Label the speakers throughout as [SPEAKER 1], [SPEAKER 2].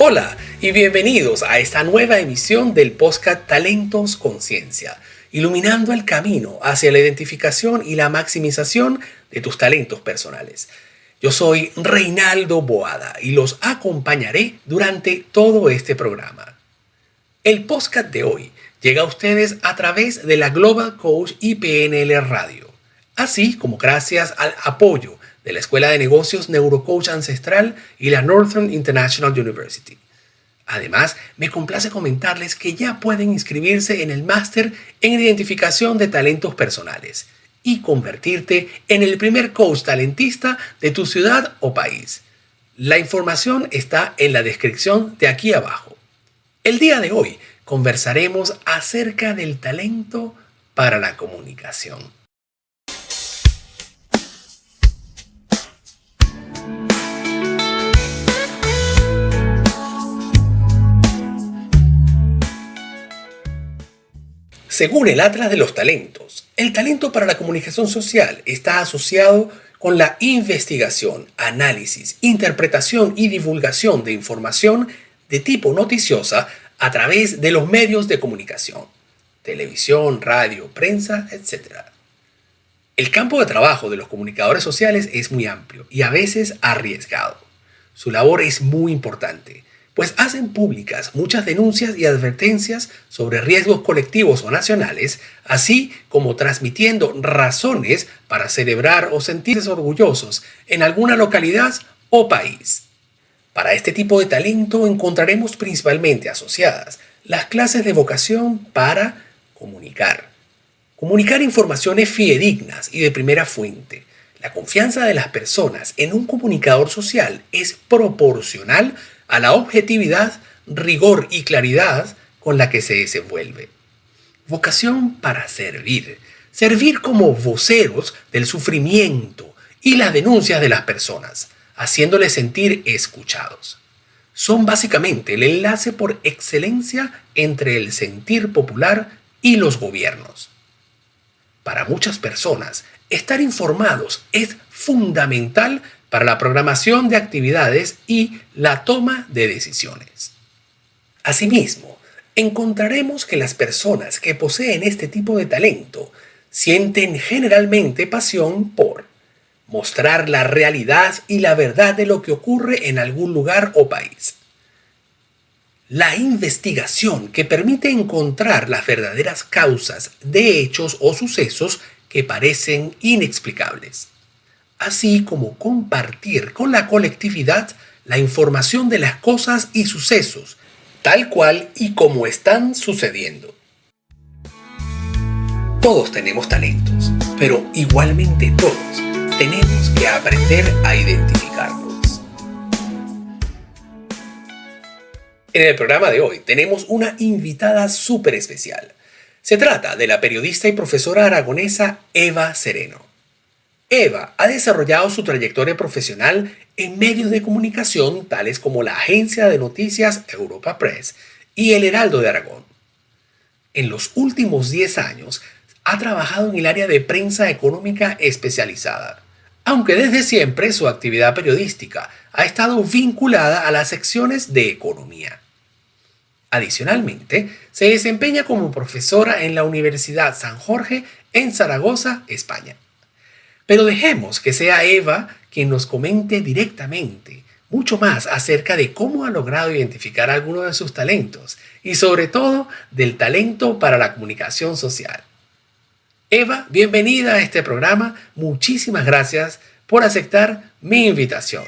[SPEAKER 1] Hola y bienvenidos a esta nueva emisión del podcast Talentos Conciencia, iluminando el camino hacia la identificación y la maximización de tus talentos personales. Yo soy Reinaldo Boada y los acompañaré durante todo este programa. El podcast de hoy llega a ustedes a través de la Global Coach y PNL Radio, así como gracias al apoyo de la Escuela de Negocios Neurocoach Ancestral y la Northern International University. Además, me complace comentarles que ya pueden inscribirse en el máster en identificación de talentos personales y convertirte en el primer coach talentista de tu ciudad o país. La información está en la descripción de aquí abajo. El día de hoy conversaremos acerca del talento para la comunicación. Según el Atlas de los Talentos, el talento para la comunicación social está asociado con la investigación, análisis, interpretación y divulgación de información de tipo noticiosa a través de los medios de comunicación, televisión, radio, prensa, etc. El campo de trabajo de los comunicadores sociales es muy amplio y a veces arriesgado. Su labor es muy importante, pues hacen públicas muchas denuncias y advertencias sobre riesgos colectivos o nacionales, así como transmitiendo razones para celebrar o sentirse orgullosos en alguna localidad o país. Para este tipo de talento encontraremos principalmente asociadas las clases de vocación para comunicar. Comunicar informaciones fidedignas y de primera fuente. La confianza de las personas en un comunicador social es proporcional a la objetividad, rigor y claridad con la que se desenvuelve. Vocación para servir. Servir como voceros del sufrimiento y las denuncias de las personas, haciéndoles sentir escuchados. Son básicamente el enlace por excelencia entre el sentir popular y los gobiernos. Para muchas personas, estar informados es fundamental para la programación de actividades y la toma de decisiones. Asimismo, encontraremos que las personas que poseen este tipo de talento sienten generalmente pasión por mostrar la realidad y la verdad de lo que ocurre en algún lugar o país. La investigación que permite encontrar las verdaderas causas de hechos o sucesos que parecen inexplicables, así como compartir con la colectividad la información de las cosas y sucesos, tal cual y como están sucediendo. Todos tenemos talentos, pero igualmente todos tenemos que aprender a identificarlos. En el programa de hoy tenemos una invitada súper especial. Se trata de la periodista y profesora aragonesa Eva Sereno. Eva ha desarrollado su trayectoria profesional en medios de comunicación tales como la agencia de noticias Europa Press y El Heraldo de Aragón. En los últimos 10 años ha trabajado en el área de prensa económica especializada, aunque desde siempre su actividad periodística ha estado vinculada a las secciones de economía. Adicionalmente, se desempeña como profesora en la Universidad San Jorge en Zaragoza, España. Pero dejemos que sea Eva quien nos comente directamente mucho más acerca de cómo ha logrado identificar algunos de sus talentos y sobre todo del talento para la comunicación social. Eva, bienvenida a este programa. Muchísimas gracias por aceptar mi invitación.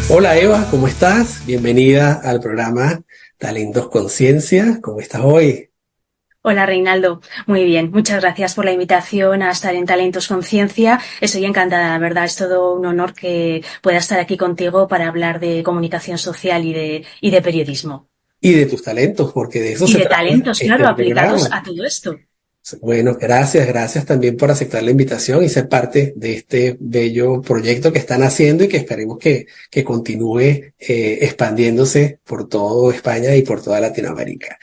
[SPEAKER 1] Hola Eva, ¿cómo estás? Bienvenida al programa Talentos Conciencia. ¿Cómo estás hoy?
[SPEAKER 2] Hola Reinaldo, muy bien. Muchas gracias por la invitación a estar en Talentos Conciencia. Estoy encantada, la verdad. Es todo un honor que pueda estar aquí contigo para hablar de comunicación social y de periodismo.
[SPEAKER 1] Y de tus talentos, porque de eso se trata.
[SPEAKER 2] Y de talentos, claro, aplicados a todo esto.
[SPEAKER 1] Bueno, gracias también por aceptar la invitación y ser parte de este bello proyecto que están haciendo y que esperemos que continúe expandiéndose por toda España y por toda Latinoamérica.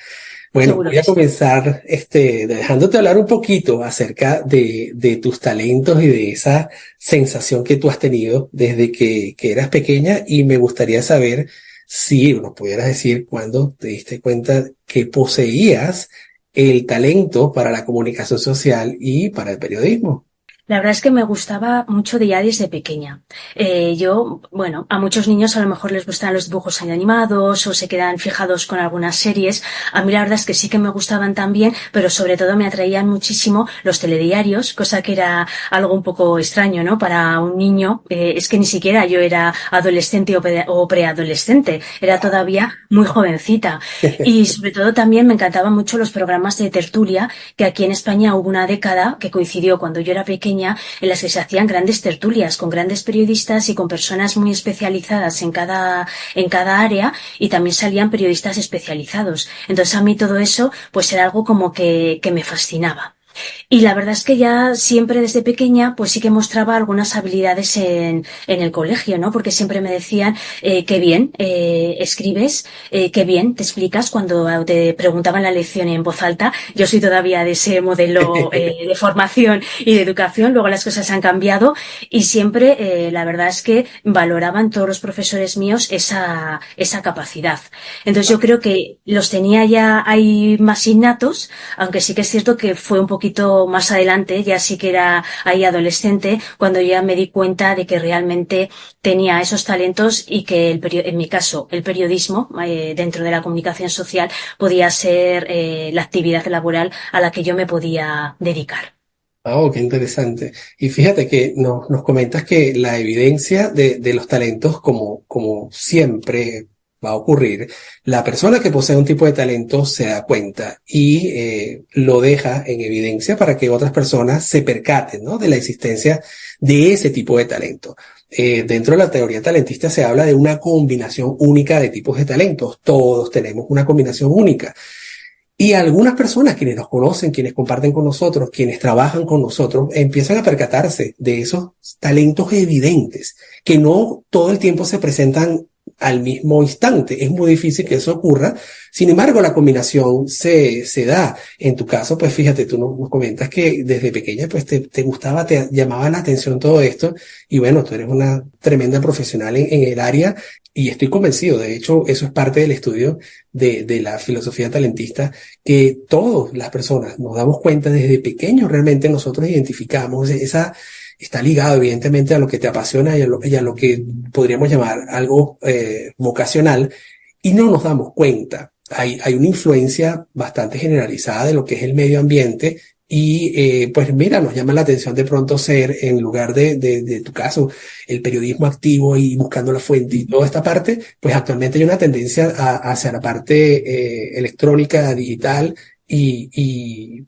[SPEAKER 1] Bueno,
[SPEAKER 2] Seguro
[SPEAKER 1] voy a
[SPEAKER 2] que sí.
[SPEAKER 1] comenzar dejándote hablar un poquito acerca de tus talentos y de esa sensación que tú has tenido desde que eras pequeña y me gustaría saber si nos pudieras decir cuándo te diste cuenta que poseías el talento para la comunicación social y para el periodismo.
[SPEAKER 2] La verdad es que me gustaba mucho de ya desde pequeña. Bueno, a muchos niños a lo mejor les gustan los dibujos animados o se quedan fijados con algunas series. A mí la verdad es que sí que me gustaban también, pero sobre todo me atraían muchísimo los telediarios, cosa que era algo un poco extraño, ¿no? Para un niño, es que ni siquiera yo era adolescente o preadolescente, era todavía muy jovencita. Y sobre todo también me encantaban mucho los programas de tertulia, que aquí en España hubo una década que coincidió cuando yo era pequeña, en las que se hacían grandes tertulias con grandes periodistas y con personas muy especializadas en cada área, y también salían periodistas especializados. Entonces a mí todo eso pues era algo como que me fascinaba. Y la verdad es que ya siempre desde pequeña pues sí que mostraba algunas habilidades en el colegio, ¿no? Porque siempre me decían qué bien escribes, qué bien te explicas cuando te preguntaban la lección en voz alta. Yo soy todavía de ese modelo de formación y de educación, luego las cosas han cambiado y siempre la verdad es que valoraban todos los profesores míos esa capacidad. Entonces yo creo que los tenía ya ahí más innatos, aunque sí que es cierto que fue un poquito más adelante, ya sí que era ahí adolescente, cuando ya me di cuenta de que realmente tenía esos talentos y que en mi caso el periodismo dentro de la comunicación social podía ser la actividad laboral a la que yo me podía dedicar.
[SPEAKER 1] Oh, qué interesante. Y fíjate que nos comentas que la evidencia de los talentos, como siempre va a ocurrir, la persona que posee un tipo de talento se da cuenta y lo deja en evidencia para que otras personas se percaten, ¿no? De la existencia de ese tipo de talento. Dentro de la teoría talentista se habla de una combinación única de tipos de talentos. Todos tenemos una combinación única. Y algunas personas, quienes nos conocen, quienes comparten con nosotros, quienes trabajan con nosotros, empiezan a percatarse de esos talentos evidentes que no todo el tiempo se presentan al mismo instante. Es muy difícil que eso ocurra. Sin embargo, la combinación se da. En tu caso, pues fíjate, tú nos comentas que desde pequeña pues te gustaba, te llamaba la atención todo esto. Y bueno, tú eres una tremenda profesional en el área y estoy convencido. De hecho, eso es parte del estudio de la filosofía talentista, que todas las personas nos damos cuenta desde pequeños, realmente nosotros identificamos está ligado evidentemente a lo que te apasiona y a lo que podríamos llamar algo vocacional, y no nos damos cuenta. Hay una influencia bastante generalizada de lo que es el medio ambiente y pues mira, nos llama la atención de pronto ser, en lugar de tu caso, el periodismo activo y buscando la fuente y toda esta parte, pues actualmente hay una tendencia hacia la parte electrónica, digital y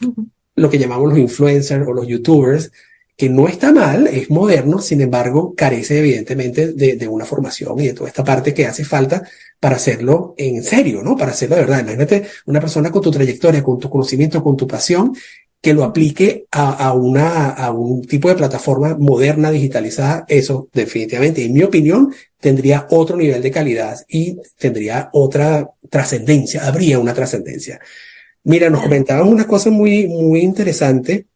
[SPEAKER 1] lo que llamamos los influencers o los youtubers, que no está mal, es moderno, sin embargo, carece evidentemente de una formación y de toda esta parte que hace falta para hacerlo en serio, ¿no? Para hacerlo de verdad. Imagínate una persona con tu trayectoria, con tu conocimiento, con tu pasión, que lo aplique a un tipo de plataforma moderna, digitalizada. Eso definitivamente, en mi opinión, tendría otro nivel de calidad y tendría otra trascendencia, habría una trascendencia. Mira, nos comentaban una cosa muy, muy interesante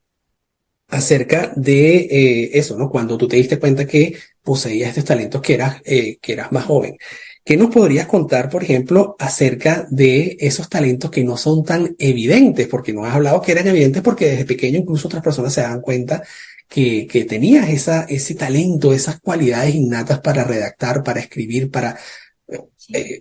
[SPEAKER 1] acerca de eso, ¿no? Cuando tú te diste cuenta que poseías estos talentos que eras más joven. ¿Qué nos podrías contar, por ejemplo, acerca de esos talentos que no son tan evidentes? Porque no has hablado que eran evidentes porque desde pequeño incluso otras personas se dan cuenta que tenías ese talento, esas cualidades innatas para redactar, para escribir, para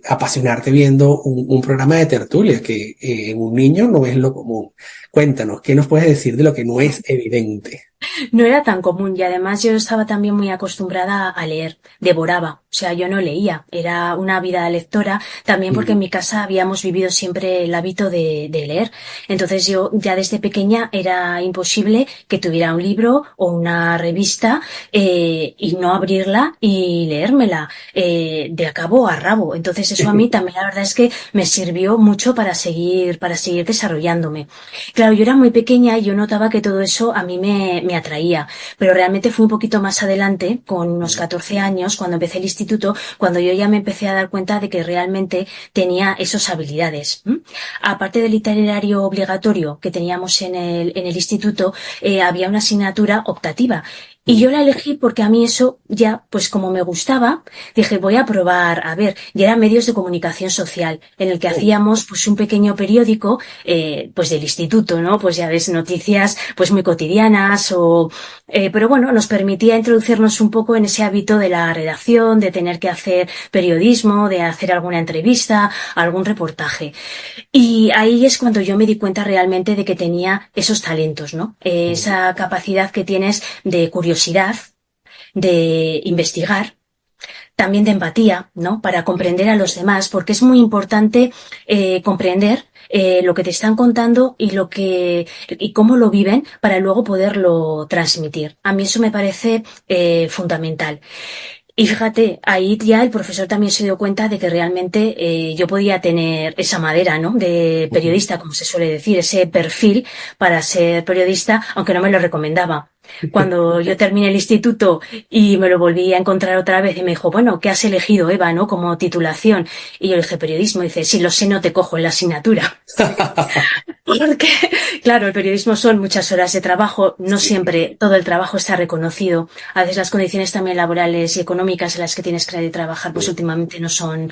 [SPEAKER 1] apasionarte viendo un programa de tertulia que en un niño no es lo común. Cuéntanos, ¿qué nos puedes decir de lo que no es evidente?
[SPEAKER 2] No era tan común y además yo estaba también muy acostumbrada a leer, devoraba, o sea, yo no leía, era una vida lectora, también porque en
[SPEAKER 1] Mm.
[SPEAKER 2] mi casa habíamos vivido siempre el hábito de leer, entonces yo ya desde pequeña era imposible que tuviera un libro o una revista y no abrirla y leérmela de a cabo a rabo, Entonces eso a mí también la verdad es que me sirvió mucho para seguir desarrollándome. Claro, yo era muy pequeña y yo notaba que todo eso a mí me atraía, pero realmente fui un poquito más adelante, con unos 14 años, cuando empecé el instituto, cuando yo ya me empecé a dar cuenta de que realmente tenía esas habilidades. Aparte del itinerario obligatorio que teníamos en el instituto, había una asignatura optativa. Y yo la elegí porque a mí eso ya, pues como me gustaba, dije, voy a probar, a ver, y era medios de comunicación social, en el que hacíamos pues un pequeño periódico, pues del instituto, ¿no? Pues ya ves, noticias pues muy cotidianas pero bueno, nos permitía introducirnos un poco en ese hábito de la redacción, de tener que hacer periodismo, de hacer alguna entrevista, algún reportaje. Y ahí es cuando yo me di cuenta realmente de que tenía esos talentos, ¿no? Esa capacidad que tienes de curiosidad, de investigar, también de empatía, ¿no? Para comprender a los demás, porque es muy importante comprender lo que te están contando y cómo lo viven para luego poderlo transmitir. A mí eso me parece fundamental. Y fíjate, ahí ya el profesor también se dio cuenta de que realmente yo podía tener esa madera, ¿no? De periodista, como se suele decir, ese perfil para ser periodista, aunque no me lo recomendaba. Cuando yo terminé el instituto y me lo volví a encontrar otra vez y me dijo, bueno, ¿qué has elegido, Eva, no? Como titulación. Y yo le dije, periodismo. Y dice, si lo sé, no te cojo en la asignatura. Porque, claro, el periodismo son muchas horas de trabajo, no siempre todo el trabajo está reconocido. A veces las condiciones también laborales y económicas en las que tienes que trabajar, pues últimamente no son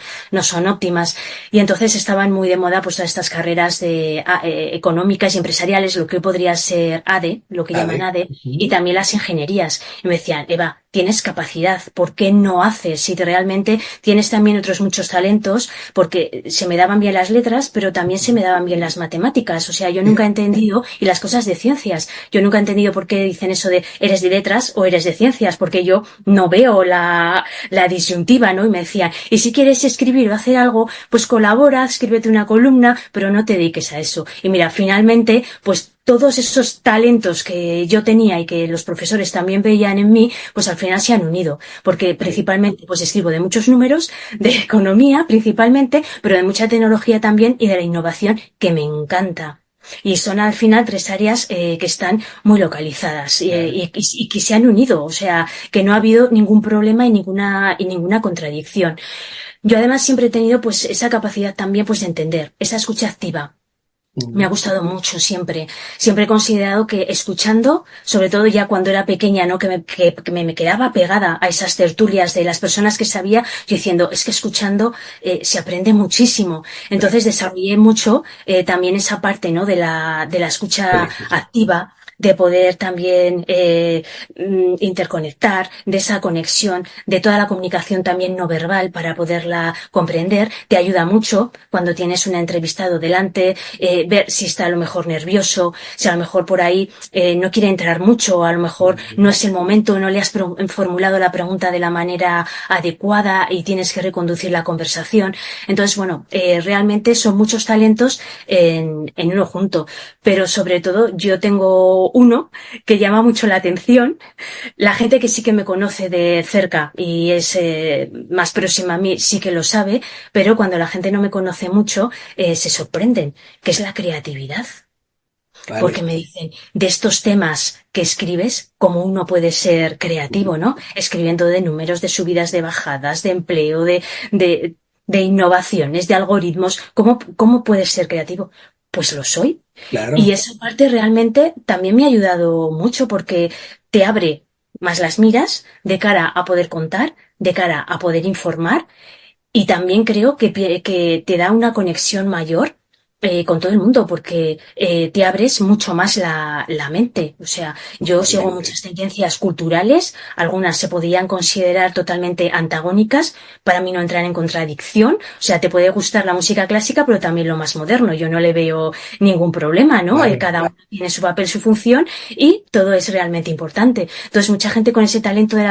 [SPEAKER 2] óptimas. Y entonces estaban muy de moda pues todas estas carreras económicas y empresariales, lo que hoy podría ser ADE, lo que llaman ADE, y también las ingenierías. Y me decían, Eva, tienes capacidad, ¿por qué no haces? Si realmente tienes también otros muchos talentos, porque se me daban bien las letras, pero también se me daban bien las matemáticas. O sea, yo nunca he entendido, y las cosas de ciencias, yo nunca he entendido por qué dicen eso de eres de letras o eres de ciencias, porque yo no veo la disyuntiva, ¿no? Y me decían, y si quieres escribir o hacer algo, pues colabora, escríbete una columna, pero no te dediques a eso. Y mira, finalmente, pues todos esos talentos que yo tenía y que los profesores también veían en mí, pues al final se han unido, porque principalmente pues escribo de muchos números, de economía principalmente, pero de mucha tecnología también y de la innovación que me encanta. Y son al final tres áreas que están muy localizadas y que se han unido, o sea, que no ha habido ningún problema y ninguna contradicción. Yo además siempre he tenido pues esa capacidad también pues de entender, esa escucha activa. Me ha gustado mucho siempre. Siempre he considerado que escuchando, sobre todo ya cuando era pequeña, ¿no? Que me quedaba pegada a esas tertulias de las personas que sabía, yo diciendo, es que escuchando se aprende muchísimo. Entonces desarrollé mucho también esa parte, ¿no? De la escucha activa, de poder también interconectar, de esa conexión, de toda la comunicación también no verbal para poderla comprender. Te ayuda mucho cuando tienes un entrevistado delante, ver si está a lo mejor nervioso, si a lo mejor por ahí no quiere entrar mucho, a lo mejor no es el momento, no le has formulado la pregunta de la manera adecuada y tienes que reconducir la conversación. Entonces, bueno, realmente son muchos talentos en uno junto, pero sobre todo yo tengo uno que llama mucho la atención. La gente que sí que me conoce de cerca y es más próxima a mí sí que lo sabe, pero cuando la gente no me conoce mucho se sorprenden, que es la creatividad.
[SPEAKER 1] Vale.
[SPEAKER 2] Porque me dicen, de estos temas que escribes, ¿cómo uno puede ser creativo, no? Escribiendo de números, de subidas, de bajadas, de empleo, de innovaciones, de algoritmos. ¿Cómo puedes ser creativo? Pues lo soy.
[SPEAKER 1] Claro.
[SPEAKER 2] Y esa parte realmente también me ha ayudado mucho porque te abre más las miras de cara a poder contar, de cara a poder informar y también creo que te da una conexión mayor con todo el mundo porque te abres mucho más la mente. O sea, yo sigo
[SPEAKER 1] Totalmente.
[SPEAKER 2] muchas tendencias culturales, algunas se podían considerar totalmente antagónicas, para mí no entran en contradicción. O sea, te puede gustar la música clásica, pero también lo más moderno. Yo no le veo ningún problema, ¿no?
[SPEAKER 1] Claro,
[SPEAKER 2] Cada
[SPEAKER 1] claro.
[SPEAKER 2] uno tiene su papel, su función y todo es realmente importante. Entonces, mucha gente con ese talento de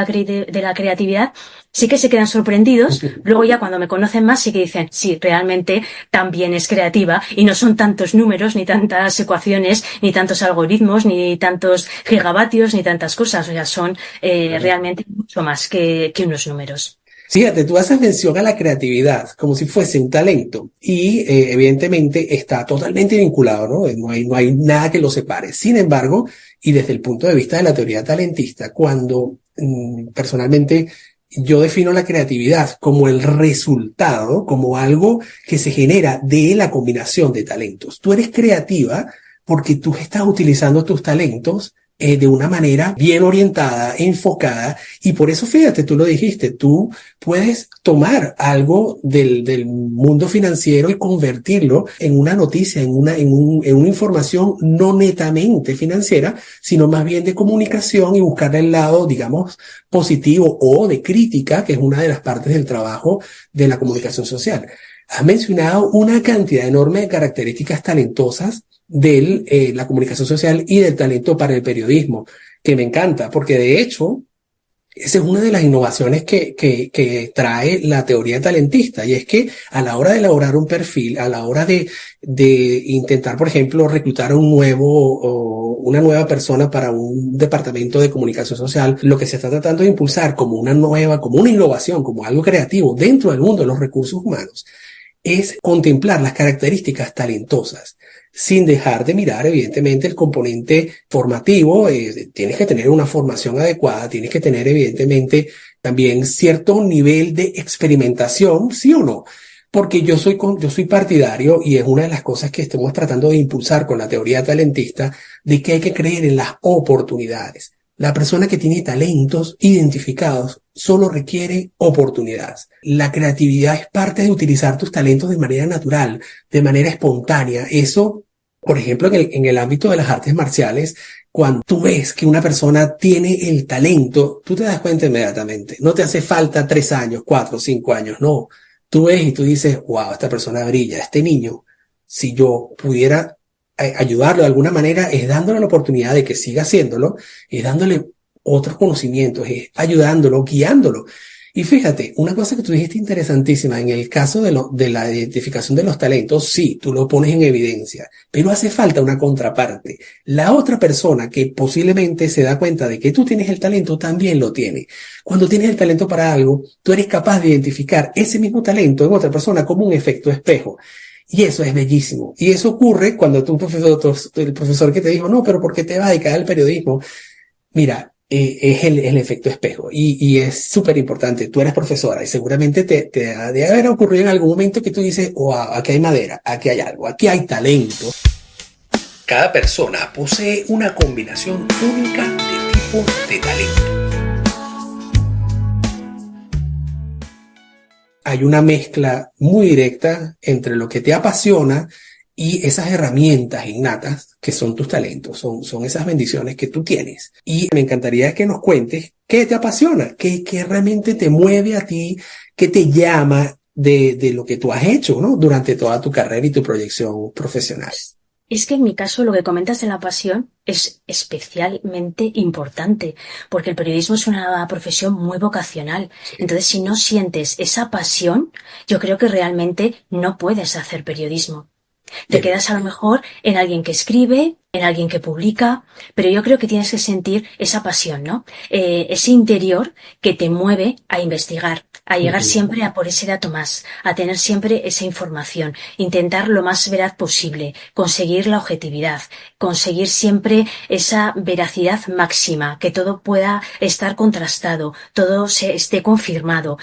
[SPEAKER 2] la creatividad sí que se quedan sorprendidos. Luego ya cuando me conocen más sí que dicen, sí, realmente también es creativa y no son tantos números, ni tantas ecuaciones, ni tantos algoritmos, ni tantos gigavatios, ni tantas cosas. O sea, son
[SPEAKER 1] Claro.
[SPEAKER 2] realmente mucho más que unos números.
[SPEAKER 1] Fíjate, tú haces mención a la creatividad como si fuese un talento y evidentemente está totalmente vinculado, ¿no? No hay nada que lo separe. Sin embargo, y desde el punto de vista de la teoría talentista, cuando personalmente yo defino la creatividad como el resultado, como algo que se genera de la combinación de talentos. Tú eres creativa porque tú estás utilizando tus talentos de una manera bien orientada, enfocada, y por eso, fíjate, tú lo dijiste, tú puedes tomar algo del mundo financiero y convertirlo en una noticia, en una información no netamente financiera, sino más bien de comunicación y buscarle el lado, digamos, positivo o de crítica, que es una de las partes del trabajo de la comunicación social. Has mencionado una cantidad enorme de características talentosas de la comunicación social y del talento para el periodismo, que me encanta, porque de hecho, esa es una de las innovaciones que trae la teoría talentista, y es que a la hora de elaborar un perfil, a la hora de intentar, por ejemplo, reclutar a una nueva persona para un departamento de comunicación social, lo que se está tratando de impulsar como como una innovación, como algo creativo dentro del mundo de los recursos humanos, es contemplar las características talentosas, sin dejar de mirar, evidentemente, el componente formativo. Tienes que tener una formación adecuada, tienes que tener, evidentemente, también cierto nivel de experimentación, ¿sí o no? Porque yo soy partidario, y es una de las cosas que estamos tratando de impulsar con la teoría talentista, de que hay que creer en las oportunidades. La persona que tiene talentos identificados solo requiere oportunidades. La creatividad es parte de utilizar tus talentos de manera natural, de manera espontánea. Eso, por ejemplo, en el ámbito de las artes marciales, cuando tú ves que una persona tiene el talento, tú te das cuenta inmediatamente. No te hace falta 3 años, 4, 5 años, no. Tú ves y tú dices, wow, esta persona brilla, este niño, si yo pudiera ayudarlo de alguna manera, es dándole la oportunidad de que siga haciéndolo, es dándole otros conocimientos, es ayudándolo, guiándolo. Y fíjate, una cosa que tú dijiste interesantísima, en el caso de la identificación de los talentos, sí, tú lo pones en evidencia, pero hace falta una contraparte. La otra persona que posiblemente se da cuenta de que tú tienes el talento, también lo tiene. Cuando tienes el talento para algo, tú eres capaz de identificar ese mismo talento en otra persona como un efecto espejo. Y eso es bellísimo. Y eso ocurre cuando el profesor que te dijo, no, pero ¿por qué te vas a dedicar al periodismo? Mira, es el efecto espejo, y es súper importante. Tú eres profesora y seguramente te ha de haber ocurrido en algún momento que tú dices, wow, aquí hay madera, aquí hay algo, aquí hay talento. Cada persona posee una combinación única de tipos de talento. Hay una mezcla muy directa entre lo que te apasiona y esas herramientas innatas que son tus talentos, son esas bendiciones que tú tienes. Y me encantaría que nos cuentes qué te apasiona, qué realmente te mueve a ti, qué te llama de lo que tú has hecho, ¿no? Durante toda tu carrera y tu proyección profesional.
[SPEAKER 2] Es que en mi caso lo que comentas de la pasión es especialmente importante, porque el periodismo es una profesión muy vocacional. Entonces, si no sientes esa pasión, yo creo que realmente no puedes hacer periodismo. Te quedas a lo mejor en alguien que escribe, en alguien que publica, pero yo creo que tienes que sentir esa pasión, ¿no? Ese interior que te mueve a investigar, a llegar siempre a por ese dato más, a tener siempre esa información, intentar lo más veraz posible, conseguir la objetividad, conseguir siempre esa veracidad máxima, que todo pueda estar contrastado, todo esté confirmado.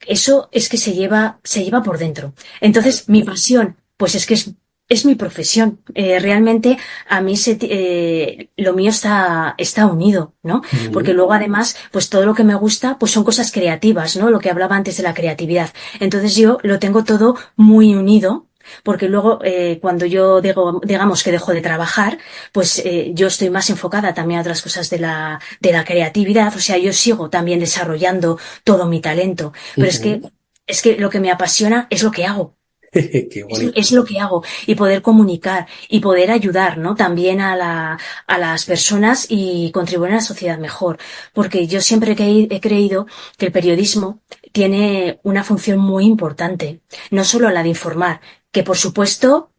[SPEAKER 2] Eso es que se lleva por dentro. Entonces, mi pasión, pues es que es mi profesión. Realmente a mí lo mío está unido, ¿no? Porque luego además, pues todo lo que me gusta, pues son cosas creativas, ¿no? Lo que hablaba antes de la creatividad. Entonces yo lo tengo todo muy unido. Porque luego, cuando yo digamos que dejo de trabajar, pues yo estoy más enfocada también a otras cosas de la creatividad. O sea, yo sigo también desarrollando todo mi talento. Pero es que lo que me apasiona es lo que hago.
[SPEAKER 1] Qué bonito.
[SPEAKER 2] Es lo que hago, y poder comunicar y poder ayudar, ¿no? También a las personas y contribuir a la sociedad mejor. Porque yo siempre he creído que el periodismo tiene una función muy importante, no solo la de informar, que por supuesto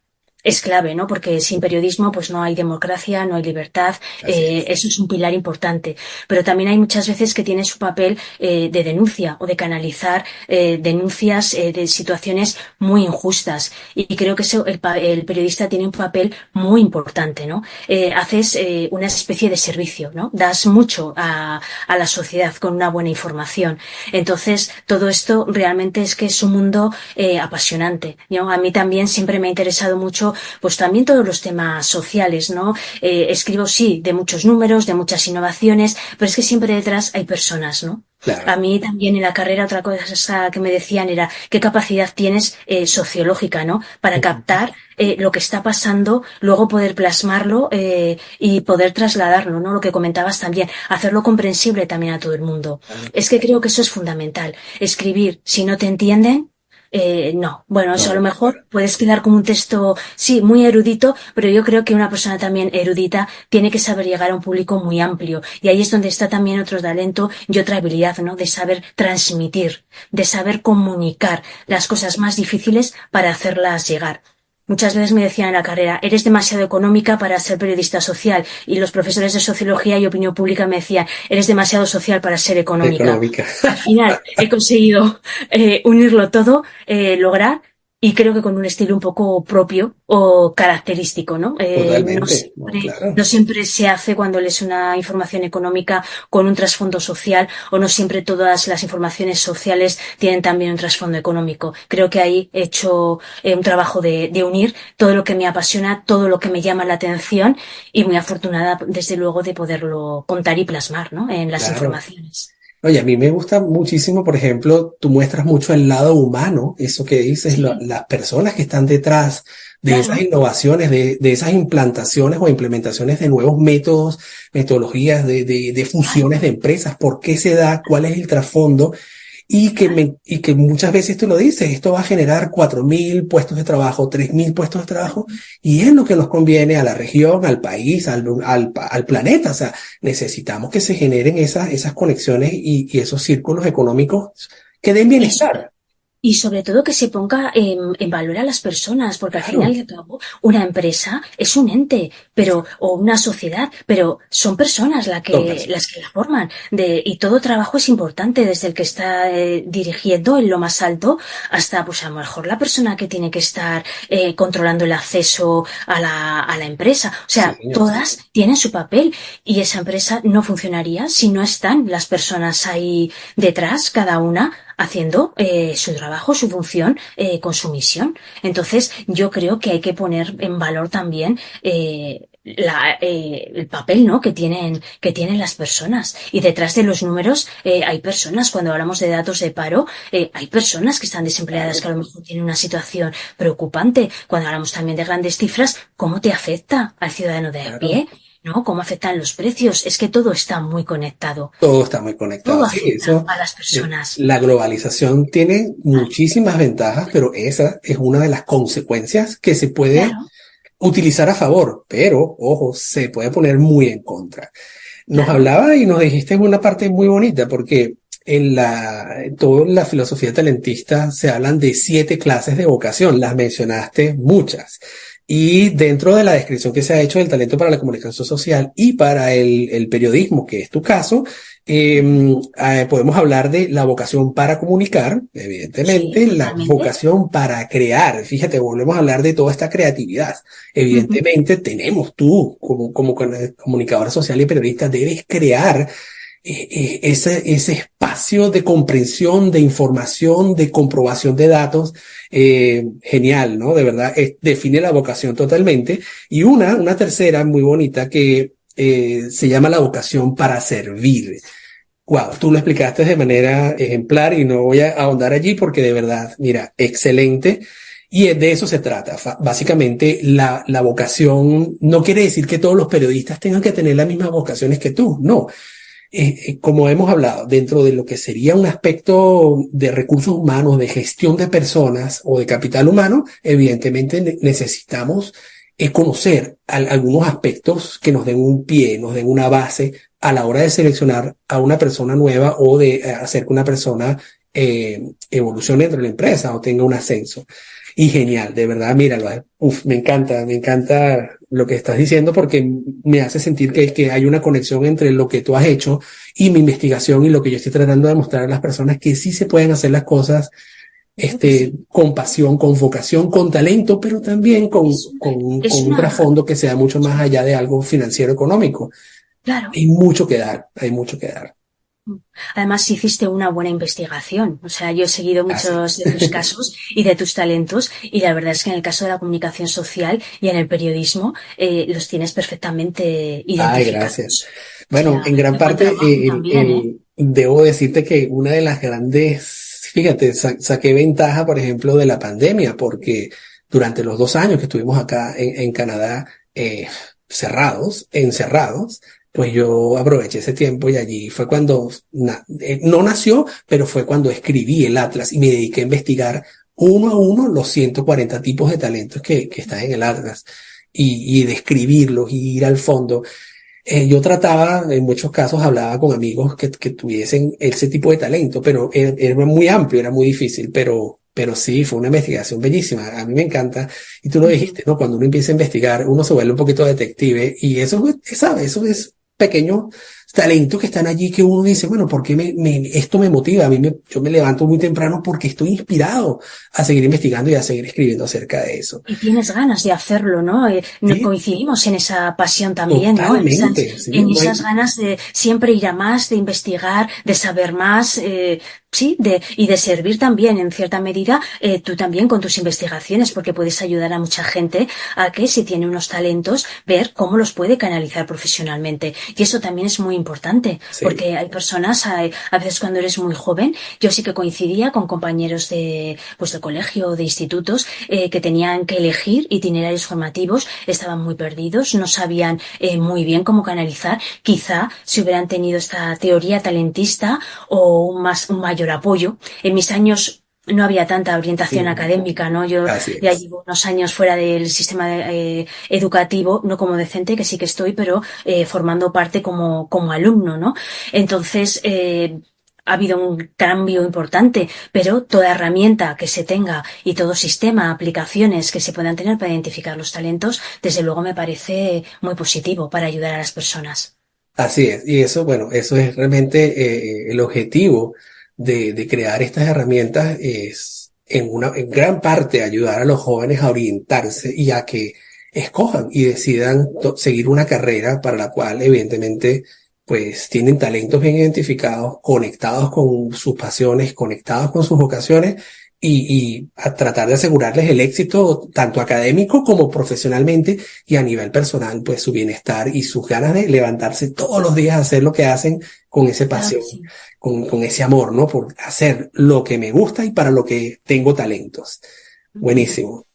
[SPEAKER 2] es clave, ¿no? Porque sin periodismo pues no hay democracia, no hay libertad,
[SPEAKER 1] Así es.
[SPEAKER 2] eso es un pilar importante. Pero también hay muchas veces que tiene su papel de denuncia o de canalizar denuncias de situaciones muy injustas. Y creo que eso, el periodista tiene un papel muy importante, ¿no? Haces una especie de servicio, ¿no? Das mucho a la sociedad con una buena información. Entonces, todo esto realmente es que es un mundo apasionante, ¿no? A mí también siempre me ha interesado mucho pues también todos los temas sociales, ¿no? Escribo, sí, de muchos números, de muchas innovaciones, pero es que siempre detrás hay personas, ¿no?
[SPEAKER 1] Claro.
[SPEAKER 2] A mí también en la carrera otra cosa que me decían era qué capacidad tienes sociológica, ¿no? Para captar lo que está pasando, luego poder plasmarlo y poder trasladarlo, ¿no? Lo que comentabas también, hacerlo comprensible también a todo el mundo. Es que creo que eso es fundamental. Escribir, si no te entienden, no, bueno, eso a lo
[SPEAKER 1] No,
[SPEAKER 2] mejor puedes quedar como un texto, sí, muy erudito, pero yo creo que una persona también erudita tiene que saber llegar a un público muy amplio. Y ahí es donde está también otro talento y otra habilidad, ¿no? De saber transmitir, de saber comunicar las cosas más difíciles para hacerlas llegar. Muchas veces me decían en la carrera, eres demasiado económica para ser periodista social. Y los profesores de sociología y opinión pública me decían, eres demasiado social para ser económica.
[SPEAKER 1] económica.
[SPEAKER 2] Al final he conseguido unirlo todo, lograr, y creo que con un estilo un poco propio o característico, ¿no?
[SPEAKER 1] Totalmente. No, claro.
[SPEAKER 2] No siempre se hace cuando lees una información económica con un trasfondo social, o no siempre todas las informaciones sociales tienen también un trasfondo económico. Creo que ahí he hecho un trabajo de unir todo lo que me apasiona, todo lo que me llama la atención, y muy afortunada, desde luego, de poderlo contar y plasmar, ¿no? En las
[SPEAKER 1] Claro.
[SPEAKER 2] informaciones.
[SPEAKER 1] Oye, a mí me gusta muchísimo, por ejemplo, tú muestras mucho el lado humano, eso que dices,
[SPEAKER 2] Sí,
[SPEAKER 1] las personas que están detrás de esas
[SPEAKER 2] claro.
[SPEAKER 1] innovaciones, de esas implantaciones o implementaciones de nuevos métodos, metodologías, de fusiones de empresas, por qué se da, cuál es el trasfondo. Y que muchas veces tú lo dices, esto va a generar 4.000 puestos de trabajo, 3.000 puestos de trabajo, y es lo que nos conviene a la región, al país, al planeta. O sea, necesitamos que se generen esas conexiones y esos círculos económicos que den
[SPEAKER 2] Y
[SPEAKER 1] bienestar.
[SPEAKER 2] Y sobre todo que se ponga en valor a las personas, porque al final y
[SPEAKER 1] Claro,
[SPEAKER 2] al cabo una empresa es un ente, pero, o una sociedad, pero son personas
[SPEAKER 1] son
[SPEAKER 2] las
[SPEAKER 1] personas.
[SPEAKER 2] que la forman. Y todo trabajo es importante, desde el que está dirigiendo en lo más alto hasta, pues a lo mejor la persona que tiene que estar controlando el acceso a la empresa. O
[SPEAKER 1] Sí,
[SPEAKER 2] sea,
[SPEAKER 1] señor.
[SPEAKER 2] todas tienen su papel, y esa empresa no funcionaría si no están las personas ahí detrás, cada una haciendo su trabajo, su función, con su misión. Entonces, yo creo que hay que poner en valor también el papel, ¿no? Que tienen las personas. Y detrás de los números hay personas. Cuando hablamos de datos de paro, hay personas que están desempleadas, que
[SPEAKER 1] Claro,
[SPEAKER 2] a lo mejor tienen una situación preocupante. Cuando hablamos también de grandes cifras, ¿cómo te afecta al ciudadano de a
[SPEAKER 1] claro.
[SPEAKER 2] pie? ¿No? ¿Cómo afectan los precios? Es que todo está muy conectado.
[SPEAKER 1] Todo está muy conectado.
[SPEAKER 2] Todo
[SPEAKER 1] Sí,
[SPEAKER 2] afecta
[SPEAKER 1] eso,
[SPEAKER 2] a las personas.
[SPEAKER 1] la globalización tiene muchísimas ventajas, pero esa es una de las consecuencias que se puede
[SPEAKER 2] Claro,
[SPEAKER 1] utilizar a favor, pero ojo, se puede poner muy en contra. Nos
[SPEAKER 2] claro.
[SPEAKER 1] hablaba y nos dijiste una parte muy bonita, porque en toda la filosofía talentista se hablan de 7 clases de vocación, las mencionaste muchas. Y dentro de la descripción que se ha hecho del talento para la comunicación social y para el periodismo, que es tu caso, podemos hablar de la vocación para comunicar,
[SPEAKER 2] Sí,
[SPEAKER 1] evidentemente, la
[SPEAKER 2] totalmente.
[SPEAKER 1] vocación para crear. Fíjate, volvemos a hablar de toda esta creatividad.
[SPEAKER 2] Ujú.
[SPEAKER 1] Evidentemente, tenemos tú, como comunicadora social y periodista, debes crear ese espacio de comprensión, de información, de comprobación de datos, genial, ¿no? De verdad, define la vocación totalmente. Y una tercera muy bonita que se llama la vocación para servir. Wow, tú lo explicaste de manera ejemplar y no voy a ahondar allí porque de verdad, mira, excelente. Y de eso se trata. Básicamente, la vocación no quiere decir que todos los periodistas tengan que tener las mismas vocaciones que tú. No, como hemos hablado, dentro de lo que sería un aspecto de recursos humanos, de gestión de personas o de capital humano, evidentemente necesitamos conocer algunos aspectos que nos den un pie, nos den una base a la hora de seleccionar a una persona nueva o de hacer que una persona evolucione dentro de la empresa o tenga un ascenso. Y genial, de verdad, míralo. Me encanta lo que estás diciendo porque me hace sentir que hay una conexión entre lo que tú has hecho y mi investigación y lo que yo estoy tratando de mostrar a las personas que sí se pueden hacer las cosas con pasión, con vocación, con talento, pero también con un trasfondo que sea mucho más allá de algo financiero económico.
[SPEAKER 2] Claro.
[SPEAKER 1] Hay mucho que dar.
[SPEAKER 2] Además, hiciste una buena investigación. O sea, yo he seguido muchos de tus casos y de tus talentos, y la verdad es que en el caso de la comunicación social y en el periodismo los tienes perfectamente identificados.
[SPEAKER 1] Ay, gracias. Bueno, en gran parte debo decirte que una de las grandes, fíjate, saqué ventaja, por ejemplo, de la pandemia, porque durante los 2 años que estuvimos acá en Canadá, encerrados, pues yo aproveché ese tiempo y allí fue cuando no nació, pero fue cuando escribí el Atlas y me dediqué a investigar uno a uno los 140 tipos de talentos que están en el Atlas y describirlos y ir al fondo. Yo trataba, en muchos casos hablaba con amigos que tuviesen ese tipo de talento, pero era muy amplio, era muy difícil, pero sí, fue una investigación bellísima. A mí me encanta. Y tú lo dijiste, ¿no? Cuando uno empieza a investigar, uno se vuelve un poquito detective y eso, ¿sabes? Eso es pequeños talentos que están allí que uno dice, bueno, ¿por qué esto me motiva? Yo me levanto muy temprano porque estoy inspirado a seguir investigando y a seguir escribiendo acerca de eso.
[SPEAKER 2] Y tienes ganas de hacerlo, ¿no? ¿Sí? Coincidimos en esa pasión también,
[SPEAKER 1] totalmente,
[SPEAKER 2] ¿no? En esas ganas de siempre ir a más, de investigar, de saber más, sí, y de servir también, en cierta medida, tú también con tus investigaciones, porque puedes ayudar a mucha gente a que, si tiene unos talentos, ver cómo los puede canalizar profesionalmente. Y eso también es muy importante, sí. Porque hay personas, a veces cuando eres muy joven, yo sí que coincidía con compañeros de colegio o de institutos, que tenían que elegir itinerarios formativos, estaban muy perdidos, no sabían muy bien cómo canalizar. Quizá si hubieran tenido esta teoría talentista o un mayor apoyo. En mis años no había tanta orientación académica, ¿no? Yo ya llevo unos años fuera del sistema educativo, no como docente, que sí que estoy, pero formando parte como alumno, ¿no? Entonces, ha habido un cambio importante, pero toda herramienta que se tenga y todo sistema, aplicaciones que se puedan tener para identificar los talentos, desde luego me parece muy positivo para ayudar a las personas.
[SPEAKER 1] Así es, y eso, bueno, eso es realmente el objetivo de crear estas herramientas, es en gran parte ayudar a los jóvenes a orientarse y a que escojan y decidan seguir una carrera para la cual evidentemente pues tienen talentos bien identificados, conectados con sus pasiones, conectados con sus vocaciones y a tratar de asegurarles el éxito tanto académico como profesionalmente y a nivel personal, pues su bienestar y sus ganas de levantarse todos los días a hacer lo que hacen con esa pasión, con ese amor, ¿no? Por hacer lo que me gusta y para lo que tengo talentos. Buenísimo.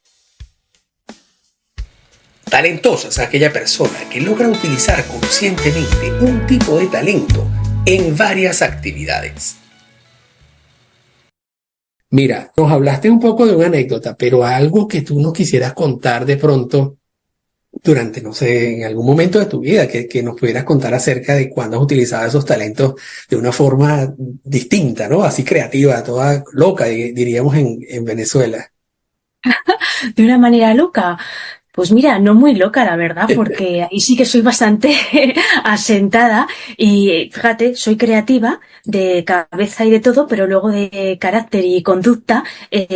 [SPEAKER 1] Talentosa es aquella persona que logra utilizar conscientemente un tipo de talento en varias actividades. Mira, nos hablaste un poco de una anécdota, pero algo que tú nos quisieras contar de pronto durante, no sé, en algún momento de tu vida, que nos pudieras contar acerca de cuándo has utilizado esos talentos de una forma distinta, ¿no? Así creativa, toda loca, diríamos en Venezuela.
[SPEAKER 2] De una manera loca. Pues mira, no muy loca, la verdad, porque ahí sí que soy bastante asentada y fíjate, soy creativa de cabeza y de todo, pero luego de carácter y conducta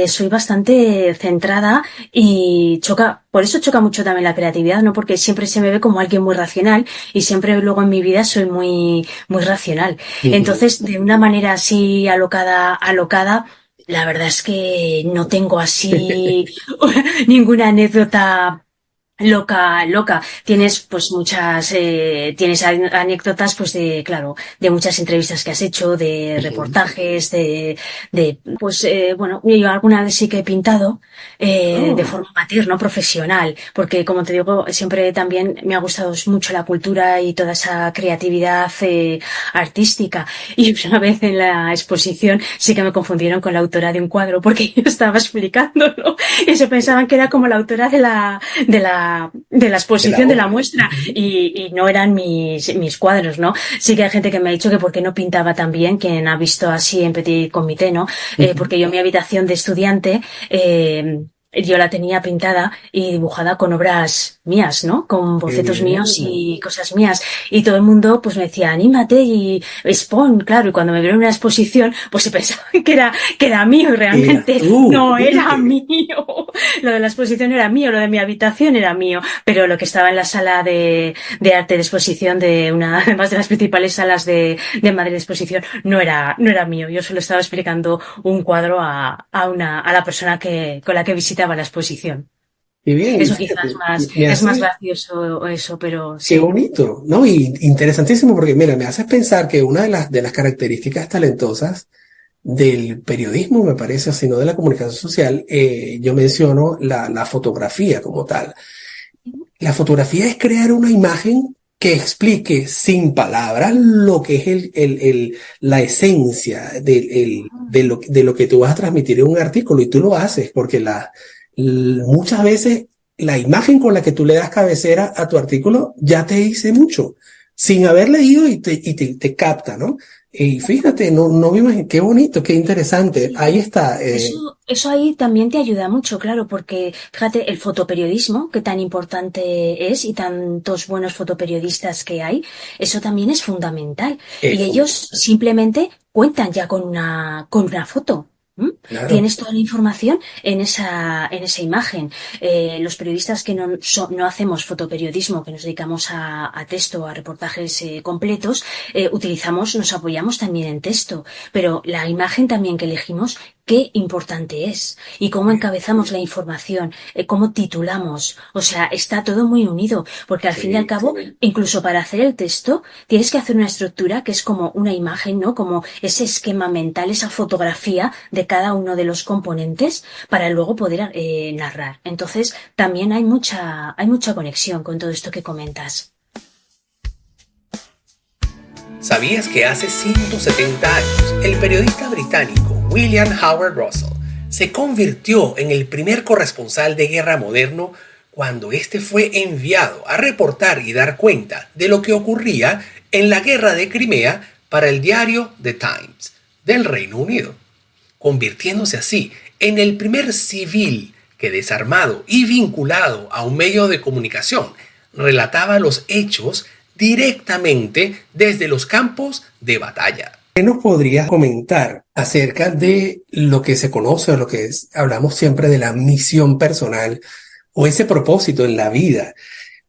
[SPEAKER 2] soy bastante centrada y por eso choca mucho también la creatividad, ¿no? Porque siempre se me ve como alguien muy racional y siempre luego en mi vida soy muy, muy racional. Entonces, de una manera así alocada, la verdad es que no tengo así ninguna anécdota loca. Tienes pues tienes anécdotas pues de muchas entrevistas que has hecho, de reportajes, bueno, yo alguna vez sí que he pintado, de forma amateur, no profesional, porque como te digo, siempre también me ha gustado mucho la cultura y toda esa creatividad artística. Y una vez en la exposición sí que me confundieron con la autora de un cuadro porque yo estaba explicándolo y se pensaban que era como la autora de la la
[SPEAKER 1] De la
[SPEAKER 2] exposición de la
[SPEAKER 1] obra.
[SPEAKER 2] muestra y no eran mis cuadros, ¿no? Sí que hay gente que me ha dicho que por qué no pintaba tan bien, quien ha visto así en petit comité, ¿no?
[SPEAKER 1] Ujú.
[SPEAKER 2] Porque yo mi habitación de estudiante, yo la tenía pintada y dibujada con obras mías, ¿no? Con
[SPEAKER 1] Qué
[SPEAKER 2] bocetos míos
[SPEAKER 1] bien.
[SPEAKER 2] y cosas mías. Y todo el mundo pues me decía, anímate y expon, claro. Y cuando me vieron en una exposición, pues se pensaba que era mío y
[SPEAKER 1] Eras
[SPEAKER 2] realmente
[SPEAKER 1] tú,
[SPEAKER 2] no era
[SPEAKER 1] fíjate.
[SPEAKER 2] mío. Lo de la exposición era mío, lo de mi habitación era mío. Pero lo que estaba en la sala de arte de exposición de una, además de las principales salas de Madrid de exposición, no era mío. Yo solo estaba explicando un cuadro a la persona con la que visitaba la exposición.
[SPEAKER 1] Qué bien, y
[SPEAKER 2] Eso quizás
[SPEAKER 1] fíjate, me
[SPEAKER 2] es más
[SPEAKER 1] hace,
[SPEAKER 2] gracioso eso, pero
[SPEAKER 1] qué
[SPEAKER 2] sí.
[SPEAKER 1] bonito, ¿no? Y interesantísimo porque, mira, me haces pensar que una de las características talentosas del periodismo, me parece, sino de la comunicación social, yo menciono la fotografía como tal. La fotografía es crear una imagen que explique sin palabras lo que es la esencia de lo que tú vas a transmitir en un artículo y tú lo haces porque muchas veces la imagen con la que tú le das cabecera a tu artículo ya te dice mucho sin haber leído te capta, ¿no? Y fíjate, no me imagino, qué bonito, qué interesante.
[SPEAKER 2] Sí.
[SPEAKER 1] Ahí está.
[SPEAKER 2] Eso ahí también te ayuda mucho, claro, porque fíjate, el fotoperiodismo, que tan importante es y tantos buenos fotoperiodistas que hay, eso también es fundamental. Y ellos
[SPEAKER 1] Fundamental.
[SPEAKER 2] simplemente cuentan ya con una foto. ¿M?
[SPEAKER 1] Claro.
[SPEAKER 2] Tienes toda la información en esa imagen. Los periodistas que no hacemos fotoperiodismo, que nos dedicamos a texto, a reportajes completos, nos apoyamos también en texto. Pero la imagen también que elegimos, qué importante es y cómo encabezamos la información, cómo titulamos. O sea, está todo muy unido, porque al fin y al
[SPEAKER 1] Sí,
[SPEAKER 2] cabo, incluso para hacer el texto, tienes que hacer una estructura que es como una imagen, ¿no? Como ese esquema mental, esa fotografía de cada uno de los componentes para luego poder narrar. Entonces, también hay mucha conexión con todo esto que comentas.
[SPEAKER 1] ¿Sabías que hace 170 años el periodista británico William Howard Russell se convirtió en el primer corresponsal de guerra moderno cuando éste fue enviado a reportar y dar cuenta de lo que ocurría en la guerra de Crimea para el diario The Times del Reino Unido, convirtiéndose así en el primer civil que, desarmado y vinculado a un medio de comunicación, relataba los hechos directamente desde los campos de batalla? ¿Qué nos podrías comentar acerca de lo que se conoce o hablamos siempre de la misión personal o ese propósito en la vida?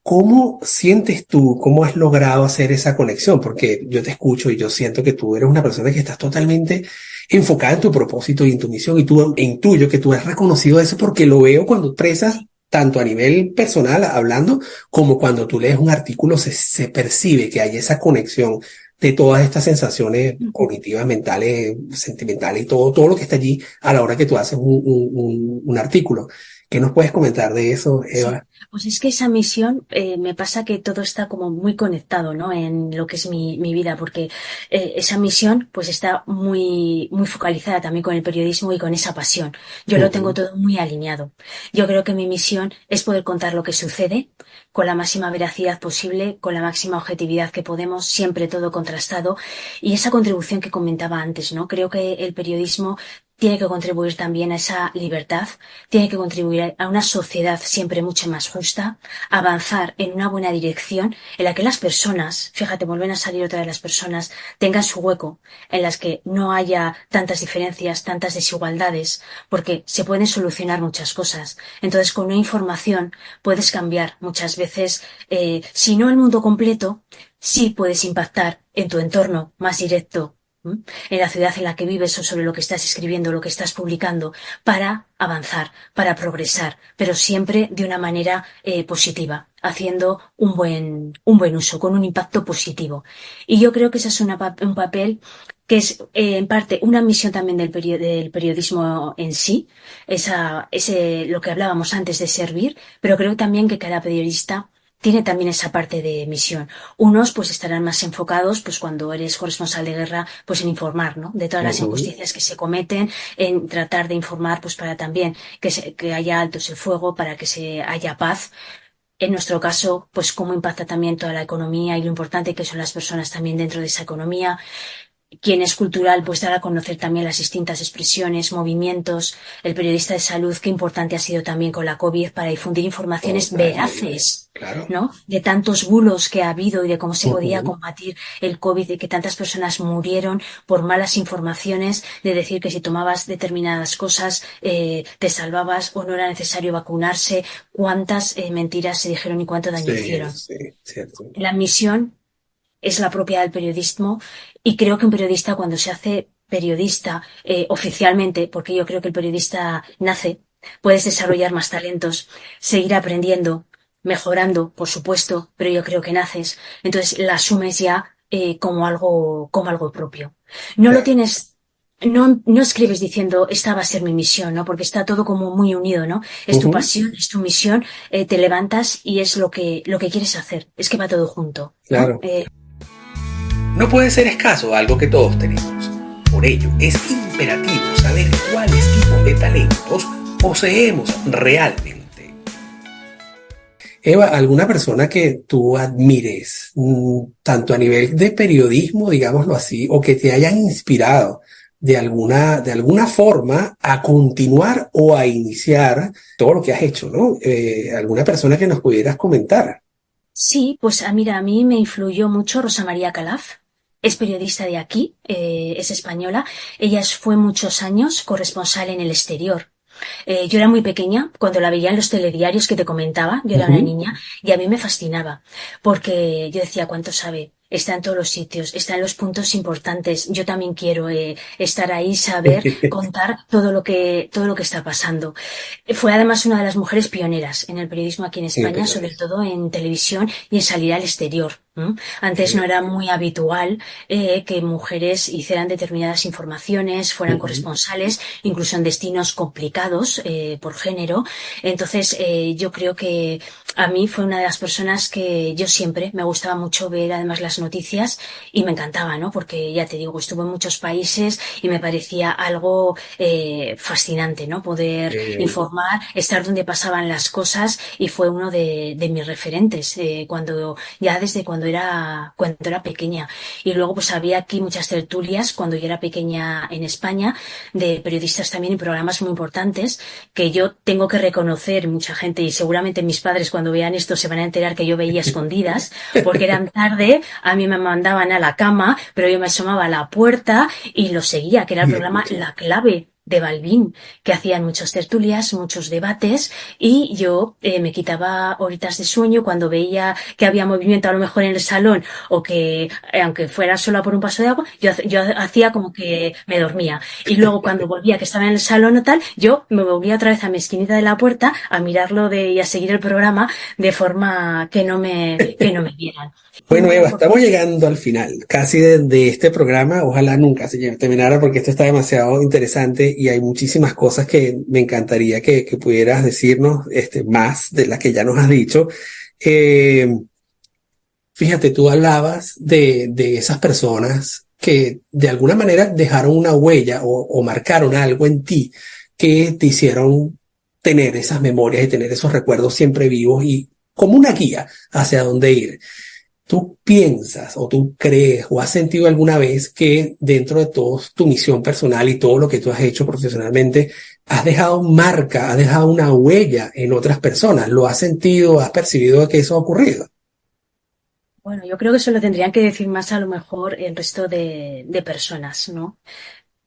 [SPEAKER 1] ¿Cómo sientes tú, cómo has logrado hacer esa conexión? Porque yo te escucho y yo siento que tú eres una persona que estás totalmente enfocada en tu propósito y en tu misión y tú intuyo que tú has reconocido eso porque lo veo cuando expresas tanto a nivel personal hablando como cuando tú lees un artículo se percibe que hay esa conexión de todas estas sensaciones cognitivas, mentales, sentimentales y todo lo que está allí a la hora que tú haces un artículo. ¿Qué nos puedes comentar de eso,
[SPEAKER 2] Sí,
[SPEAKER 1] Eva?
[SPEAKER 2] pues es que esa misión me pasa que todo está como muy conectado, ¿no? En lo que es mi vida, porque esa misión pues está muy focalizada también con el periodismo y con esa pasión. Yo lo tengo
[SPEAKER 1] Ujú.
[SPEAKER 2] todo muy alineado. Yo creo que mi misión es poder contar lo que sucede con la máxima veracidad posible, con la máxima objetividad que podemos, siempre todo contrastado. Y esa contribución que comentaba antes, ¿no? Creo que el periodismo tiene que contribuir también a esa libertad, tiene que contribuir a una sociedad siempre mucho más justa, avanzar en una buena dirección en la que las personas, fíjate, vuelven a salir otra de las personas, tengan su hueco, en las que no haya tantas diferencias, tantas desigualdades, porque se pueden solucionar muchas cosas. Entonces, con una información puedes cambiar muchas veces, si no el mundo completo, sí puedes impactar en tu entorno más directo, en la ciudad en la que vives o sobre lo que estás escribiendo, lo que estás publicando, para avanzar, para progresar, pero siempre de una manera positiva, haciendo un buen uso, con un impacto positivo. Y yo creo que ese es un papel que es en parte una misión también del periodismo en sí, lo que hablábamos antes de servir, pero creo también que cada periodista tiene también esa parte de misión. Unos pues estarán más enfocados, pues cuando eres corresponsal de guerra, pues en informar, ¿no? De todas las
[SPEAKER 1] Ujú.
[SPEAKER 2] injusticias que se cometen, en tratar de informar, pues para también que haya altos el fuego, para que se haya paz. En nuestro caso, pues cómo impacta también toda la economía y lo importante que son las personas también dentro de esa economía. Quien es cultural, pues dar a conocer también las distintas expresiones, movimientos. El periodista de salud, qué importante ha sido también con la COVID para difundir informaciones
[SPEAKER 1] Totalmente,
[SPEAKER 2] veraces,
[SPEAKER 1] claro.
[SPEAKER 2] ¿no? De tantos bulos que ha habido y de cómo se podía
[SPEAKER 1] Ujú.
[SPEAKER 2] combatir el COVID, de que tantas personas murieron por malas informaciones, de decir que si tomabas determinadas cosas te salvabas o no era necesario vacunarse, cuántas mentiras se dijeron y cuánto daño
[SPEAKER 1] Sí,
[SPEAKER 2] hicieron.
[SPEAKER 1] sí, cierto.
[SPEAKER 2] La misión es la propia del periodismo y creo que un periodista cuando se hace periodista oficialmente, porque yo creo que el periodista nace, puedes desarrollar más talentos, seguir aprendiendo, mejorando, por supuesto, pero yo creo que naces, entonces la asumes ya como algo propio. No lo
[SPEAKER 1] Claro.
[SPEAKER 2] tienes. No escribes diciendo esta va a ser mi misión, ¿no? Porque está todo como muy unido, ¿no? Es tu
[SPEAKER 1] Ujú.
[SPEAKER 2] pasión, es tu misión, te levantas y es lo que quieres hacer. Es que va todo junto, ¿no?
[SPEAKER 1] Claro. No puede ser escaso algo que todos tenemos. Por ello, es imperativo saber cuáles tipos de talentos poseemos realmente. Eva, ¿alguna persona que tú admires, tanto a nivel de periodismo, digámoslo así, o que te hayan inspirado de alguna forma a continuar o a iniciar todo lo que has hecho, ¿no? ¿Alguna persona que nos pudieras comentar?
[SPEAKER 2] Sí, pues mira, a mí me influyó mucho Rosa María Calaf. Es periodista de aquí, es española. Fue muchos años corresponsal en el exterior. Yo era muy pequeña cuando la veía en los telediarios que te comentaba, yo era una
[SPEAKER 1] Ujú.
[SPEAKER 2] niña y a mí me fascinaba porque yo decía, ¿cuánto sabe? Está en todos los sitios, está en los puntos importantes. Yo también quiero estar ahí, saber, contar todo lo que está pasando. Fue además una de las mujeres pioneras en el periodismo aquí en
[SPEAKER 1] En el
[SPEAKER 2] España, sobre
[SPEAKER 1] periodismo.
[SPEAKER 2] todo en televisión y en salir al exterior. Antes no era muy habitual que mujeres hicieran determinadas informaciones, fueran
[SPEAKER 1] Ujú.
[SPEAKER 2] corresponsales, incluso en destinos complicados por género. Entonces, yo creo que a mí fue una de las personas que yo siempre me gustaba mucho ver además las noticias y me encantaba, ¿no? Porque ya te digo, estuve en muchos países y me parecía algo fascinante, ¿no? Poder
[SPEAKER 1] Eh,
[SPEAKER 2] informar, estar donde pasaban las cosas y fue uno de mis referentes desde cuando era pequeña. Y luego pues había aquí muchas tertulias cuando yo era pequeña en España de periodistas también y programas muy importantes que yo tengo que reconocer mucha gente y seguramente mis padres cuando vean esto se van a enterar que yo veía escondidas porque eran tarde, a mí me mandaban a la cama, pero yo me asomaba a la puerta y lo seguía, que era el
[SPEAKER 1] y
[SPEAKER 2] programa
[SPEAKER 1] escucha.
[SPEAKER 2] La Clave de Balbín, que hacían muchas tertulias, muchos debates y yo me quitaba horitas de sueño cuando veía que había movimiento a lo mejor en el salón o que aunque fuera sola por un paso de agua, yo hacía como que me dormía y luego cuando volvía que estaba en el salón o tal, yo me volvía otra vez a mi esquinita de la puerta a y a seguir el programa de forma que no me vieran. Fue
[SPEAKER 1] Bueno,
[SPEAKER 2] muy
[SPEAKER 1] Eva, estamos
[SPEAKER 2] afortunada.
[SPEAKER 1] llegando al final casi de este programa. Ojalá nunca se terminara porque esto está demasiado interesante y hay muchísimas cosas que me encantaría que pudieras decirnos más de las que ya nos has dicho. Eh, Fíjate, tú hablabas de esas personas que de alguna manera dejaron una huella o marcaron algo en ti que te hicieron tener esas memorias y tener esos recuerdos siempre vivos y como una guía hacia dónde ir. ¿Tú piensas o tú crees o has sentido alguna vez que dentro de todo tu misión personal y todo lo que tú has hecho profesionalmente, has dejado marca, has dejado una huella en otras personas? ¿Lo has sentido, has percibido que eso ha ocurrido?
[SPEAKER 2] Bueno, yo creo que eso lo tendrían que decir más a lo mejor el resto de personas, ¿no?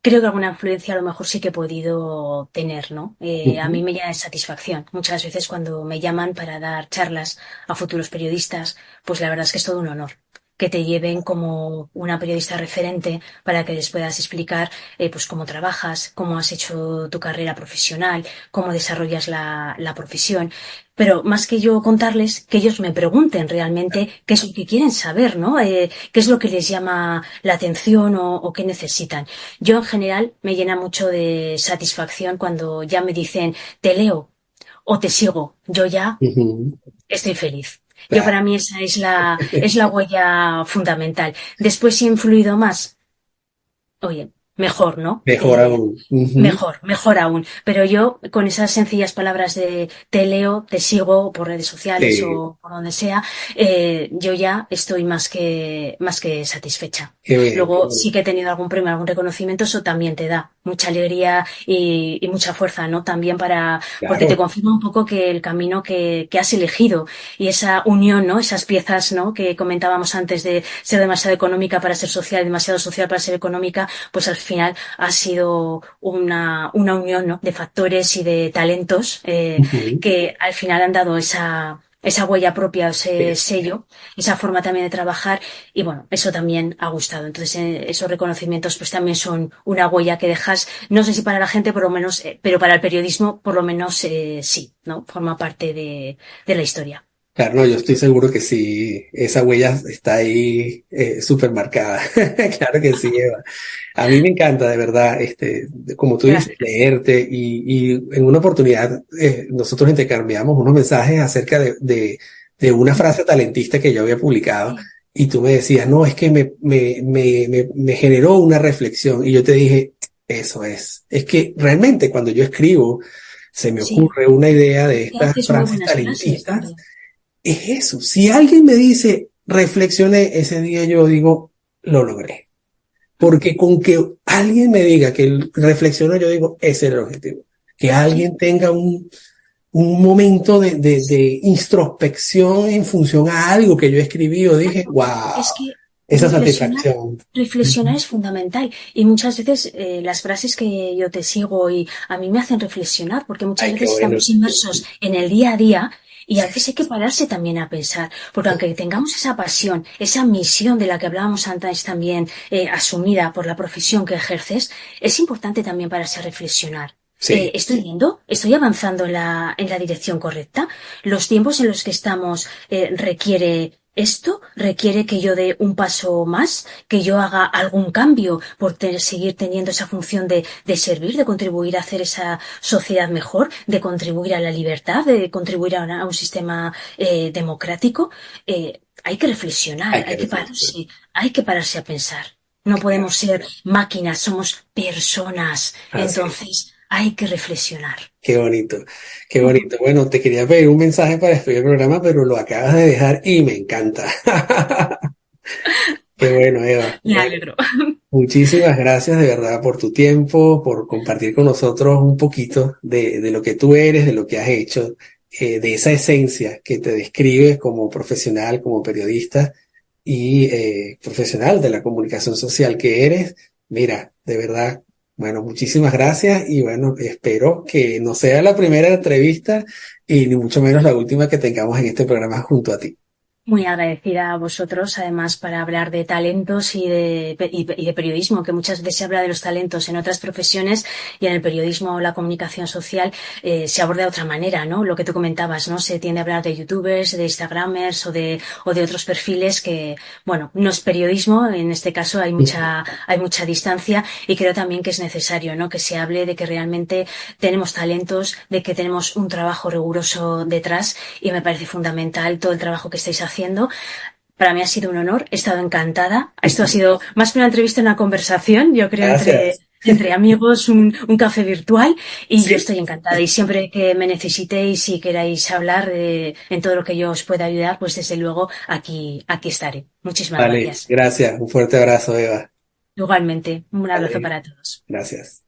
[SPEAKER 2] Creo que alguna influencia a lo mejor sí que he podido tener, ¿no? A mí
[SPEAKER 1] Ujú.
[SPEAKER 2] me llena de satisfacción. Muchas veces cuando me llaman para dar charlas a futuros periodistas, pues la verdad es que es todo un honor que te lleven como una periodista referente para que les puedas explicar pues cómo trabajas, cómo has hecho tu carrera profesional, cómo desarrollas la profesión. Pero más que yo contarles, que ellos me pregunten realmente qué es lo que quieren saber, ¿no? Qué es lo que les llama la atención o qué necesitan. Yo en general me llena mucho de satisfacción cuando ya me dicen te leo o te sigo. Yo ya
[SPEAKER 1] Ujú.
[SPEAKER 2] estoy feliz. Yo para
[SPEAKER 1] Claro.
[SPEAKER 2] mí esa es la huella fundamental. Después si he influido más. Oye, mejor, ¿no?
[SPEAKER 1] Mejor aún. Ujú.
[SPEAKER 2] Mejor, mejor aún. Pero yo, con esas sencillas palabras de te leo, te sigo por redes sociales
[SPEAKER 1] Sí,
[SPEAKER 2] o por donde sea, yo ya estoy más que satisfecha.
[SPEAKER 1] qué bien, qué
[SPEAKER 2] Luego
[SPEAKER 1] bien.
[SPEAKER 2] sí que he tenido algún premio, algún reconocimiento, eso también te da mucha alegría y mucha fuerza, ¿no? También porque te
[SPEAKER 1] Claro.
[SPEAKER 2] confirma un poco que el camino que has elegido y esa unión, ¿no? Esas piezas, ¿no? Que comentábamos antes de ser demasiado económica para ser social, demasiado social para ser económica, pues al final ha sido una unión, ¿no? De factores y de talentos
[SPEAKER 1] Ujú.
[SPEAKER 2] que al final han dado esa huella propia, ese
[SPEAKER 1] Sí.
[SPEAKER 2] sello, esa forma también de trabajar y bueno, eso también ha gustado. Entonces, esos reconocimientos pues también son una huella que dejas, no sé si para la gente por lo menos, pero para el periodismo por lo menos sí, ¿no? Forma parte de la historia.
[SPEAKER 1] Claro, no, yo estoy seguro que sí, esa huella está ahí súper marcada. Claro que sí, Eva. A mí me encanta, de verdad, como tú dices,
[SPEAKER 2] Gracias.
[SPEAKER 1] leerte y en una oportunidad nosotros intercambiamos unos mensajes acerca de una frase talentista que yo había publicado
[SPEAKER 2] Sí,
[SPEAKER 1] y tú me decías, no, es que me generó una reflexión y yo te dije, eso es que realmente cuando yo escribo se me
[SPEAKER 2] sí,
[SPEAKER 1] ocurre una idea de
[SPEAKER 2] que
[SPEAKER 1] estas
[SPEAKER 2] haces muy
[SPEAKER 1] frases
[SPEAKER 2] buenas frases
[SPEAKER 1] talentistas,
[SPEAKER 2] también.
[SPEAKER 1] es eso. Si alguien me dice, reflexioné ese día, yo digo, lo logré. Porque con que alguien me diga que reflexionó, yo digo, ese era el objetivo. Que
[SPEAKER 2] Sí.
[SPEAKER 1] alguien tenga un momento de introspección en función a algo que yo escribí, yo dije,
[SPEAKER 2] Claro, es
[SPEAKER 1] wow,
[SPEAKER 2] que
[SPEAKER 1] esa
[SPEAKER 2] reflexionar,
[SPEAKER 1] satisfacción.
[SPEAKER 2] reflexionar es fundamental y muchas veces las frases que yo te sigo y a mí me hacen reflexionar porque muchas
[SPEAKER 1] Ay, qué
[SPEAKER 2] veces
[SPEAKER 1] bueno.
[SPEAKER 2] estamos inmersos en el día a día y a
[SPEAKER 1] Sí,
[SPEAKER 2] veces hay que pararse también a pensar, porque aunque tengamos esa pasión, esa misión de la que hablábamos antes también asumida por la profesión que ejerces, es importante también pararse a reflexionar.
[SPEAKER 1] sí,
[SPEAKER 2] ¿Estoy viendo? ¿Estoy avanzando en la dirección correcta? ¿Los tiempos en los que estamos requiere esto? ¿Requiere que yo dé un paso más? ¿Que yo haga algún cambio por seguir teniendo esa función de servir, de contribuir a hacer esa sociedad mejor, de contribuir a la libertad, de contribuir a un sistema democrático? Hay que reflexionar,
[SPEAKER 1] hay que reflexionar.
[SPEAKER 2] hay que pararse a pensar. No
[SPEAKER 1] Claro,
[SPEAKER 2] podemos ser máquinas, somos personas.
[SPEAKER 1] así es.
[SPEAKER 2] Entonces, hay que reflexionar.
[SPEAKER 1] Qué bonito, qué bonito. Bueno, te quería pedir un mensaje para despedir el programa, pero lo acabas de dejar y me encanta. Qué bueno, Eva.
[SPEAKER 2] Me
[SPEAKER 1] Bueno,
[SPEAKER 2] alegro.
[SPEAKER 1] muchísimas gracias de verdad por tu tiempo, por compartir con nosotros un poquito de lo que tú eres, de lo que has hecho, de esa esencia que te describe como profesional, como periodista y profesional de la comunicación social que eres. Mira, de verdad, bueno, muchísimas gracias y bueno, espero que no sea la primera entrevista y ni mucho menos la última que tengamos en este programa junto a ti.
[SPEAKER 2] Muy agradecida a vosotros, además, para hablar de talentos y de periodismo, que muchas veces se habla de los talentos en otras profesiones y en el periodismo o la comunicación social se aborda de otra manera, ¿no? Lo que tú comentabas, ¿no? Se tiende a hablar de youtubers, de instagramers o de otros perfiles que, bueno, no es periodismo, en este caso hay mucha distancia y creo también que es necesario, ¿no? Que se hable de que realmente tenemos talentos, de que tenemos un trabajo riguroso detrás y me parece fundamental todo el trabajo que estáis haciendo. Para mí ha sido un honor, he estado encantada. Esto ha sido más que una entrevista, una conversación, yo creo,
[SPEAKER 1] Gracias.
[SPEAKER 2] entre amigos, un café virtual y yo
[SPEAKER 1] Sí.
[SPEAKER 2] estoy encantada. Y siempre que me necesitéis y queráis hablar en todo lo que yo os pueda ayudar, pues desde luego aquí estaré. Muchísimas
[SPEAKER 1] Vale,
[SPEAKER 2] gracias.
[SPEAKER 1] gracias. Un fuerte abrazo, Eva.
[SPEAKER 2] Igualmente, un abrazo
[SPEAKER 1] Vale,
[SPEAKER 2] para todos.
[SPEAKER 1] gracias.